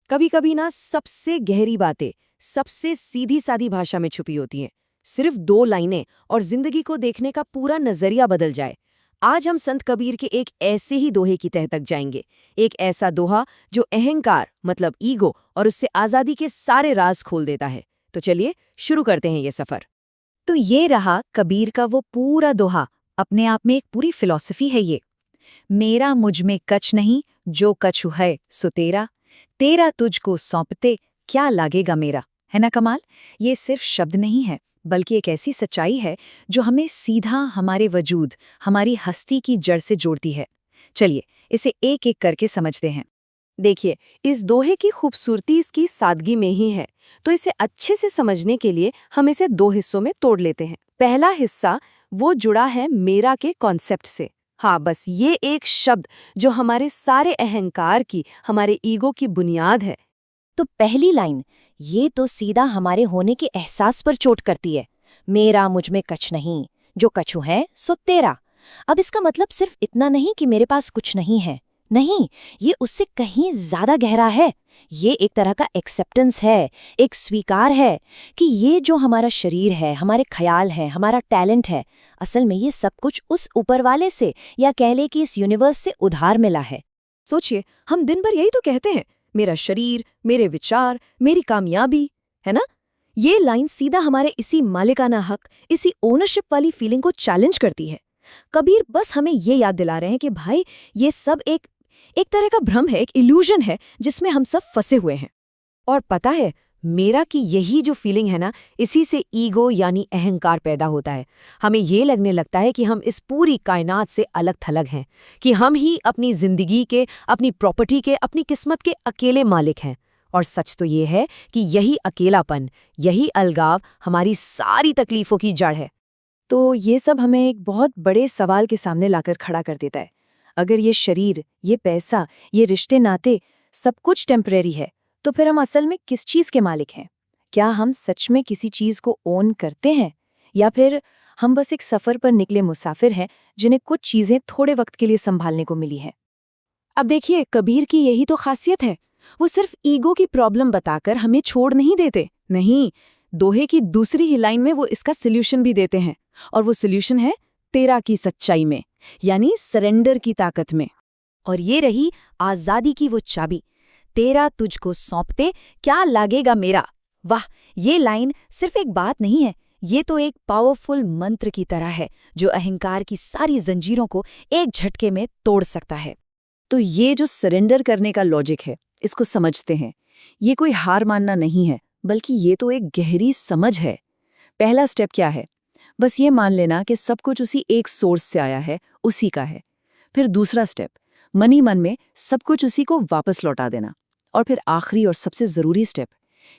कभी कभी ना सबसे गहरी बातें सबसे सीधी सादी भाषा में छुपी होती हैं। सिर्फ 2 लाइनें और जिंदगी को देखने का पूरा नजरिया बदल जाए। आज हम संत कबीर के एक ऐसे ही दोहे की तह तक जाएंगे। एक ऐसा दोहा जो अहंकार मतलब ईगो और उससे आजादी के सारे राज खोल देता है। तो चलिए शुरू करते हैं ये सफर। तो ये रहा कबीर का वो पूरा दोहा। अपने आप में एक पूरी फिलॉसफी है ये। मेरा मुझ में कछ नहीं, जो कछु है सो तेरा, तेरा तुझको सौंपते क्या लागेगा मेरा। है ना कमाल। ये सिर्फ शब्द नहीं है, बल्कि एक ऐसी सच्चाई है जो हमें सीधा हमारे वजूद, हमारी हस्ती की जड़ से जोड़ती है। चलिए इसे एक एक करके समझते हैं। देखिए, इस दोहे की खूबसूरती इसकी सादगी में ही है। तो इसे अच्छे से समझने के लिए हम इसे 2 हिस्सों में तोड़ लेते हैं। पहला हिस्सा वो जुड़ा है मेरा के कॉन्सेप्ट से। हाँ, बस ये एक शब्द जो हमारे सारे अहंकार की, हमारे ईगो की बुनियाद है। तो पहली लाइन ये तो सीधा हमारे होने के एहसास पर चोट करती है। मेरा मुझ में कछ नहीं, जो कछु है सो तेरा। अब इसका मतलब सिर्फ इतना नहीं कि मेरे पास कुछ नहीं है। नहीं, ये उससे कहीं ज्यादा गहरा है। ये एक तरह का एक्सेप्टेंस है, एक स्वीकार है कि ये जो हमारा शरीर है, हमारे ख्याल है, हमारा टैलेंट है, असल में ये सब कुछ उस ऊपर वाले से, या कह ले कि इस यूनिवर्स से उधार मिला है। सोचिए, हम दिन भर यही तो कहते हैं, मेरा शरीर, मेरे विचार, मेरी कामयाबी, है ना? ये लाइन सीधा हमारे इसी मालिकाना हक, इसी ओनरशिप वाली फीलिंग को चैलेंज करती है। कबीर बस हमें ये याद दिला रहे हैं कि भाई, ये सब एक एक तरह का भ्रम है, एक इल्यूजन है जिसमें हम सब फंसे हुए हैं। और पता है, मेरा की यही जो फीलिंग है ना, इसी से ईगो यानी अहंकार पैदा होता है। हमें ये लगने लगता है कि हम इस पूरी कायनात से अलग थलग हैं, कि हम ही अपनी जिंदगी के, अपनी प्रॉपर्टी के, अपनी किस्मत के अकेले मालिक हैं। और सच तो ये है कि यही अकेलापन, यही अलगाव हमारी सारी तकलीफों की जड़ है। तो ये सब हमें एक बहुत बड़े सवाल के सामने लाकर खड़ा कर देता है। अगर ये शरीर, ये पैसा, ये रिश्ते नाते सब कुछ टेम्परेरी है, तो फिर हम असल में किस चीज़ के मालिक हैं? क्या हम सच में किसी चीज़ को ओन करते हैं, या फिर हम बस एक सफ़र पर निकले मुसाफिर हैं जिन्हें कुछ चीज़ें थोड़े वक्त के लिए संभालने को मिली हैं? अब देखिए, कबीर की यही तो खासियत है। वो सिर्फ ईगो की प्रॉब्लम बताकर हमें छोड़ नहीं देते। नहीं, दोहे की दूसरी ही लाइन में वो इसका सोल्यूशन भी देते हैं। और वो सोल्यूशन है तेरा की सच्चाई में, यानी सरेंडर की ताकत में। और ये रही आजादी की वो चाबी, तेरा तुझको सौंपते क्या लागेगा मेरा। वाह, ये लाइन सिर्फ एक बात नहीं है, ये तो एक पावरफुल मंत्र की तरह है जो अहंकार की सारी जंजीरों को एक झटके में तोड़ सकता है। तो ये जो सरेंडर करने का लॉजिक है, इसको समझते हैं। ये कोई हार मानना नहीं है, बल्कि ये तो एक गहरी समझ है। पहला स्टेप क्या है? बस ये मान लेना कि सब कुछ उसी एक सोर्स से आया है, उसी का है। फिर दूसरा स्टेप, मन ही मन में सब कुछ उसी को वापस लौटा देना। और फिर आखिरी और सबसे ज़रूरी स्टेप,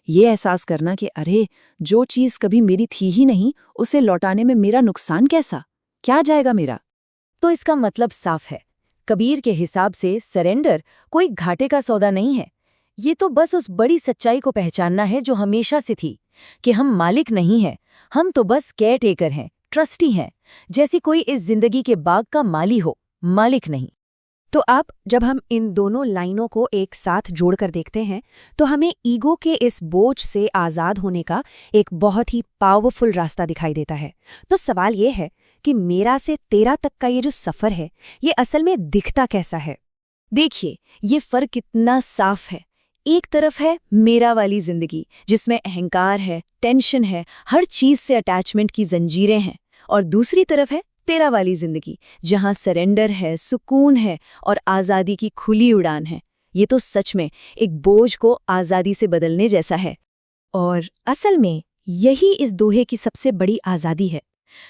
ये एहसास करना कि अरे, जो चीज़ कभी मेरी थी ही नहीं, उसे लौटाने में मेरा नुकसान कैसा, क्या जाएगा मेरा। तो इसका मतलब साफ है। कबीर के हिसाब से सरेंडर कोई घाटे का सौदा नहीं है। ये तो बस उस बड़ी सच्चाई को पहचानना है जो हमेशा से थी, कि हम मालिक नहीं हैं, हम तो बस केयर टेकर हैं, ट्रस्टी हैं, जैसे कोई इस जिंदगी के बाग का माली हो, मालिक नहीं। तो अब जब हम इन दोनों लाइनों को एक साथ जोड़कर देखते हैं, तो हमें ईगो के इस बोझ से आज़ाद होने का एक बहुत ही पावरफुल रास्ता दिखाई देता है। तो सवाल ये है कि मेरा से तेरा तक का ये जो सफ़र है, ये असल में दिखता कैसा है? देखिए, ये फ़र्क कितना साफ है। एक तरफ है मेरा वाली जिंदगी, जिसमें अहंकार है, टेंशन है, हर चीज़ से अटैचमेंट की जंजीरें हैं। और दूसरी तरफ है तेरा वाली जिंदगी, जहां सरेंडर है, सुकून है और आज़ादी की खुली उड़ान है। ये तो सच में एक बोझ को आज़ादी से बदलने जैसा है। और असल में यही इस दोहे की सबसे बड़ी आज़ादी है।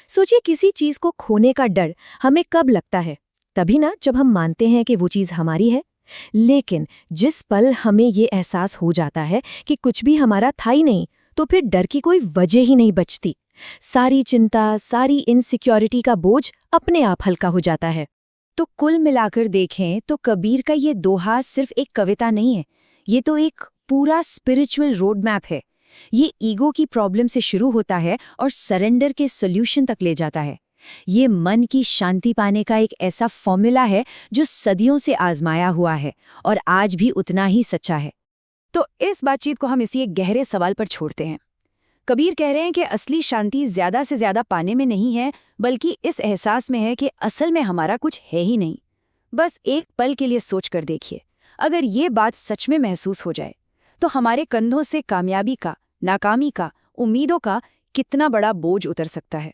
सोचिए, किसी चीज़ को खोने का डर हमें कब लगता है? तभी ना, जब हम मानते हैं कि वो चीज़ हमारी है। लेकिन जिस पल हमें ये एहसास हो जाता है कि कुछ भी हमारा था ही नहीं, तो फिर डर की कोई वजह ही नहीं बचती। सारी चिंता, सारी इनसिक्योरिटी का बोझ अपने आप हल्का हो जाता है। तो कुल मिलाकर देखें तो कबीर का ये दोहा सिर्फ एक कविता नहीं है, ये तो एक पूरा स्पिरिचुअल रोड मैप है। ये ईगो की प्रॉब्लम से शुरू होता है और सरेंडर के सॉल्यूशन तक ले जाता है। ये मन की शांति पाने का एक ऐसा फॉर्मूला है जो सदियों से आजमाया हुआ है और आज भी उतना ही सच्चा है। तो इस बातचीत को हम इसी एक गहरे सवाल पर छोड़ते हैं। कबीर कह रहे हैं कि असली शांति ज्यादा से ज्यादा पाने में नहीं है, बल्कि इस एहसास में है कि असल में हमारा कुछ है ही नहीं। बस एक पल के लिए सोच कर देखिए, अगर ये बात सच में महसूस हो जाए तो हमारे कंधों से कामयाबी का, नाकामी का, उम्मीदों का कितना बड़ा बोझ उतर सकता है।